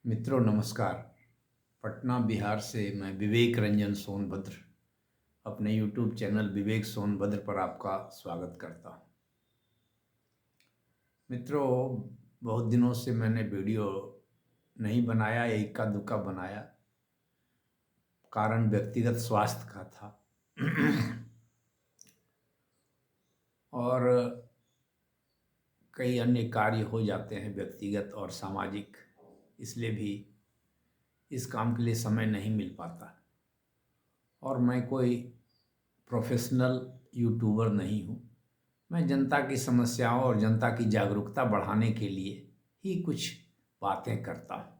मित्रों नमस्कार। पटना बिहार से मैं विवेक रंजन सोनभद्र अपने यूट्यूब चैनल विवेक सोनभद्र पर आपका स्वागत करता हूँ। मित्रों, बहुत दिनों से मैंने वीडियो नहीं बनाया, इक्का दुक्का बनाया। कारण व्यक्तिगत स्वास्थ्य का था और कई अन्य कार्य हो जाते हैं व्यक्तिगत और सामाजिक, इसलिए भी इस काम के लिए समय नहीं मिल पाता। और मैं कोई प्रोफेशनल यूट्यूबर नहीं हूँ। मैं जनता की समस्याओं और जनता की जागरूकता बढ़ाने के लिए ही कुछ बातें करता हूँ।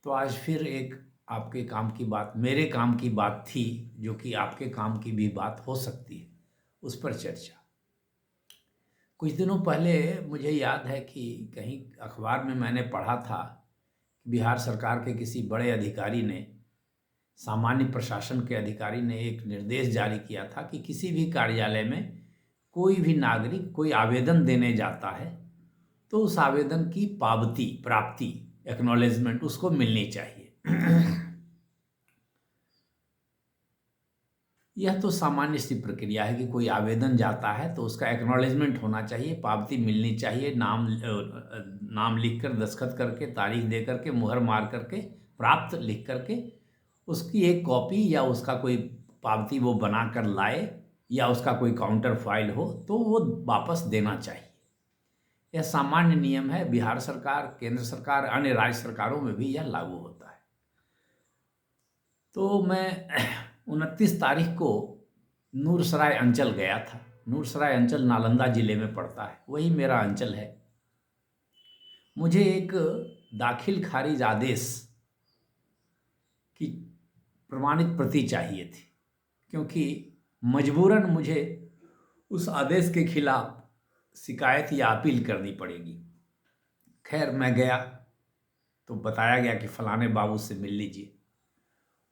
तो आज फिर एक आपके काम की बात, मेरे काम की बात थी, जो कि आपके काम की भी बात हो सकती है, उस पर चर्चा। कुछ दिनों पहले मुझे याद है कि कहीं अखबार में मैंने पढ़ा था कि बिहार सरकार के किसी बड़े अधिकारी ने, सामान्य प्रशासन के अधिकारी ने एक निर्देश जारी किया था कि किसी भी कार्यालय में कोई भी नागरिक कोई आवेदन देने जाता है तो उस आवेदन की पावती, प्राप्ति, एक्नॉलेजमेंट उसको मिलनी चाहिए। यह तो सामान्य सी प्रक्रिया है कि कोई आवेदन जाता है तो उसका एक्नॉलेजमेंट होना चाहिए, पावती मिलनी चाहिए, नाम लिख कर, दस्तखत करके, तारीख दे करके, मुहर मार करके, प्राप्त लिख करके उसकी एक कॉपी या उसका कोई पावती वो बना कर लाए, या उसका कोई काउंटर फाइल हो तो वो वापस देना चाहिए। यह सामान्य नियम है। बिहार सरकार, केंद्र सरकार, अन्य राज्य सरकारों में भी यह लागू होता है। तो मैं 29 तारीख को नूरसराय अंचल गया था। नूरसराय अंचल नालंदा जिले में पड़ता है, वही मेरा अंचल है। मुझे एक दाखिल खारिज आदेश की प्रमाणित प्रति चाहिए थी, क्योंकि मजबूरन मुझे उस आदेश के खिलाफ शिकायत या अपील करनी पड़ेगी। खैर, मैं गया तो बताया गया कि फलाने बाबू से मिल लीजिए।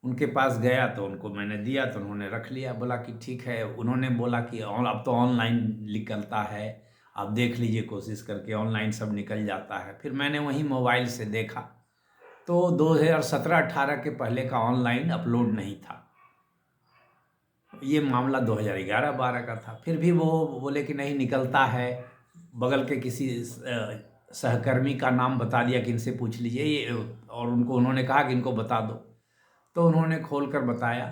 उनके पास गया तो उनको मैंने दिया तो उन्होंने रख लिया। बोला कि ठीक है। उन्होंने बोला कि अब तो ऑनलाइन निकलता है, आप देख लीजिए, कोशिश करके ऑनलाइन सब निकल जाता है। फिर मैंने वहीं मोबाइल से देखा तो 2017-18 के पहले का ऑनलाइन अपलोड नहीं था। ये मामला 2011-12 का था। फिर भी वो बोले कि नहीं निकलता है। बगल के किसी सहकर्मी का नाम बता दिया कि इनसे पूछ लीजिए ये, और उन्होंने कहा कि इनको बता दो। तो उन्होंने खोल कर बताया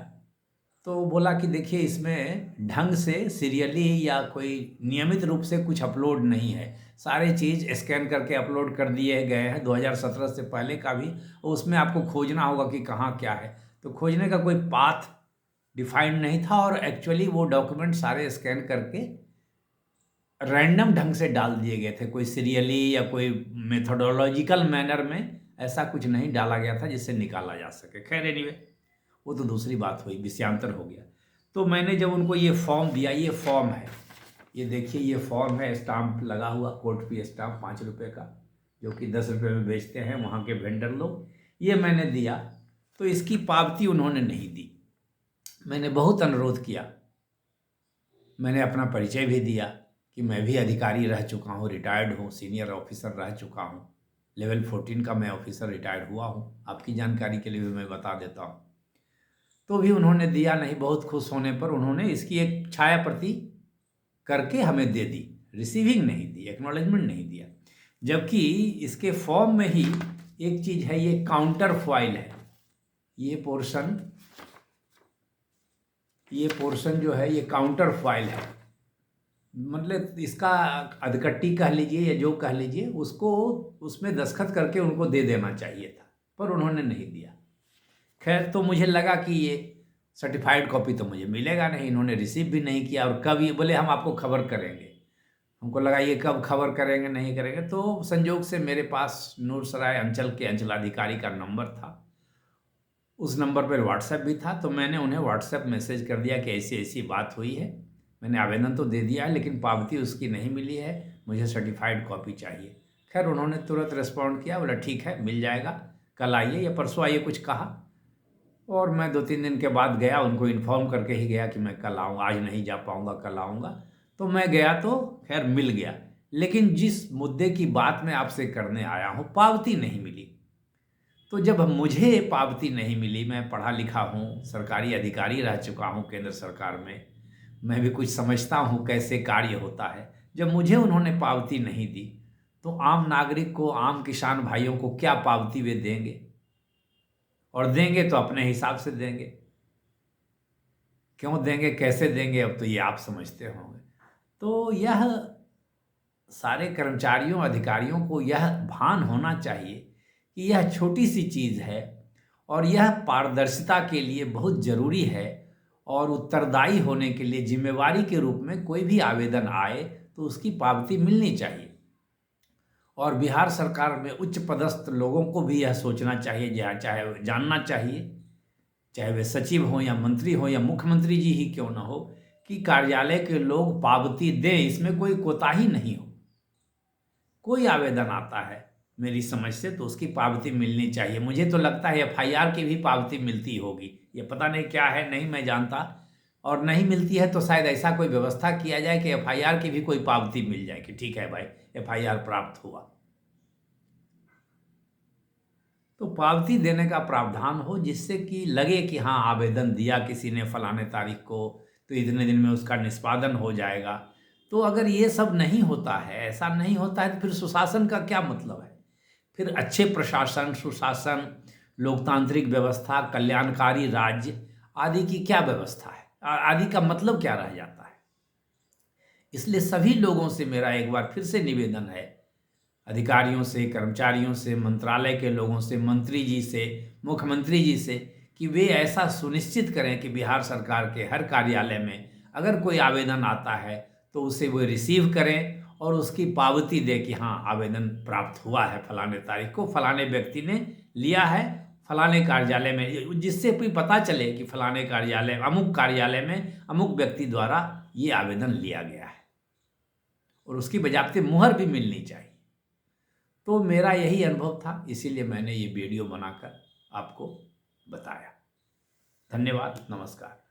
तो बोला कि देखिए, इसमें ढंग से सीरियली या कोई नियमित रूप से कुछ अपलोड नहीं है। सारे चीज़ स्कैन करके अपलोड कर दिए गए हैं 2017 से पहले का भी। उसमें आपको खोजना होगा कि कहाँ क्या है। तो खोजने का कोई पाथ डिफाइंड नहीं था, और एक्चुअली वो डॉक्यूमेंट सारे स्कैन करके रैंडम ढंग से डाल दिए गए थे। कोई सीरियली या कोई मेथोडोलॉजिकल मैनर में ऐसा कुछ नहीं डाला गया था जिससे निकाला जा सके। खैर एनीवे, वो तो दूसरी बात हुई, विषयांतर हो गया। तो मैंने जब उनको ये फॉर्म दिया, ये फॉर्म है, ये देखिए, ये फॉर्म है, स्टाम्प लगा हुआ, कोर्ट पे स्टाम्प 5 रुपये का, जो कि 10 रुपये में बेचते हैं वहाँ के वेंडर लोग। ये मैंने दिया तो इसकी पावती उन्होंने नहीं दी। मैंने बहुत अनुरोध किया। मैंने अपना परिचय भी दिया कि मैं भी अधिकारी रह चुका हूँ, रिटायर्ड हूँ, सीनियर ऑफिसर रह चुका हूँ। लेवल 14 का मैं ऑफिसर रिटायर्ड हुआ हूँ। आपकी जानकारी के लिए भी मैं बता देता हूँ। तो भी उन्होंने दिया नहीं। बहुत खुश होने पर उन्होंने इसकी एक छाया प्रति करके हमें दे दी। रिसीविंग नहीं दी, एक्नॉलेजमेंट नहीं दिया। जबकि इसके फॉर्म में ही एक चीज़ है, ये काउंटर फाइल है। ये पोर्शन जो है, ये काउंटर फाइल है। मतलब इसका अधकट्टी कह लीजिए या जो कह लीजिए, उसको उसमें दस्तखत करके उनको दे देना चाहिए था, पर उन्होंने नहीं दिया। खैर, तो मुझे लगा कि ये सर्टिफाइड कॉपी तो मुझे मिलेगा नहीं, इन्होंने रिसीव भी नहीं किया। और कब, ये बोले हम आपको खबर करेंगे। हमको लगा ये कब खबर करेंगे, नहीं करेंगे। तो संजोग से मेरे पास नूरसराय अंचल के अंचलाधिकारी का नंबर था। उस नंबर पर व्हाट्सएप भी था। तो मैंने उन्हें व्हाट्सएप मैसेज कर दिया कि ऐसी ऐसी बात हुई है, मैंने आवेदन तो दे दिया है लेकिन पावती उसकी नहीं मिली है, मुझे सर्टिफाइड कॉपी चाहिए। खैर, उन्होंने तुरंत रिस्पॉन्ड किया, बोला ठीक है, मिल जाएगा, कल आइए या परसों आइए, कुछ कहा। और मैं 2-3 दिन के बाद गया, उनको इन्फॉर्म करके ही गया कि मैं कल आऊँगा, आज नहीं जा पाऊँगा, कल आऊँगा। तो मैं गया तो खैर मिल गया। लेकिन जिस मुद्दे की बात मैं आपसे करने आया हूँ, पावती नहीं मिली। तो जब मुझे पावती नहीं मिली, मैं पढ़ा लिखा हूँ, सरकारी अधिकारी रह चुका हूँ केंद्र सरकार में, मैं भी कुछ समझता हूँ कैसे कार्य होता है। जब मुझे उन्होंने पावती नहीं दी तो आम नागरिक को, आम किसान भाइयों को क्या पावती वे देंगे? और देंगे तो अपने हिसाब से देंगे। क्यों देंगे, कैसे देंगे, अब तो ये आप समझते होंगे। तो यह सारे कर्मचारियों, अधिकारियों को यह भान होना चाहिए कि यह छोटी सी चीज़ है और यह पारदर्शिता के लिए बहुत ज़रूरी है। और उत्तरदायी होने के लिए जिम्मेवारी के रूप में कोई भी आवेदन आए तो उसकी पावती मिलनी चाहिए। और बिहार सरकार में उच्च पदस्थ लोगों को भी यह सोचना चाहिए, चाहे जानना चाहिए, चाहे वे सचिव हों या मंत्री हों या मुख्यमंत्री जी ही क्यों ना हो, कि कार्यालय के लोग पावती दें, इसमें कोई कोताही नहीं हो। कोई आवेदन आता है मेरी समझ से तो उसकी पावती मिलनी चाहिए। मुझे तो लगता है एफआईआर की भी पावती मिलती होगी, ये पता नहीं क्या है, नहीं मैं जानता। और नहीं मिलती है तो शायद ऐसा कोई व्यवस्था किया जाए कि एफआईआर की भी कोई पावती मिल जाए कि ठीक है भाई, एफआईआर प्राप्त हुआ। तो पावती देने का प्रावधान हो जिससे कि लगे कि हाँ, आवेदन दिया किसी ने फलाने तारीख को, तो इतने दिन में उसका निष्पादन हो जाएगा। तो अगर ये सब नहीं होता है, ऐसा नहीं होता है, तो फिर सुशासन का क्या मतलब है? फिर अच्छे प्रशासन, सुशासन, लोकतांत्रिक व्यवस्था, कल्याणकारी राज्य आदि की क्या व्यवस्था है? आदि का मतलब क्या रह जाता है? इसलिए सभी लोगों से मेरा एक बार फिर से निवेदन है, अधिकारियों से, कर्मचारियों से, मंत्रालय के लोगों से, मंत्री जी से, मुख्यमंत्री जी से, कि वे ऐसा सुनिश्चित करें कि बिहार सरकार के हर कार्यालय में अगर कोई आवेदन आता है तो उसे वो रिसीव करें और उसकी पावती दे कि हाँ, आवेदन प्राप्त हुआ है फलाने तारीख को, फलाने व्यक्ति ने लिया है फलाने कार्यालय में, जिससे भी पता चले कि फलाने कार्यालय, अमुक कार्यालय में अमुक व्यक्ति द्वारा ये आवेदन लिया गया है। और उसकी बजाते मुहर भी मिलनी चाहिए। तो मेरा यही अनुभव था, इसीलिए मैंने ये वीडियो बनाकर आपको बताया। धन्यवाद, नमस्कार।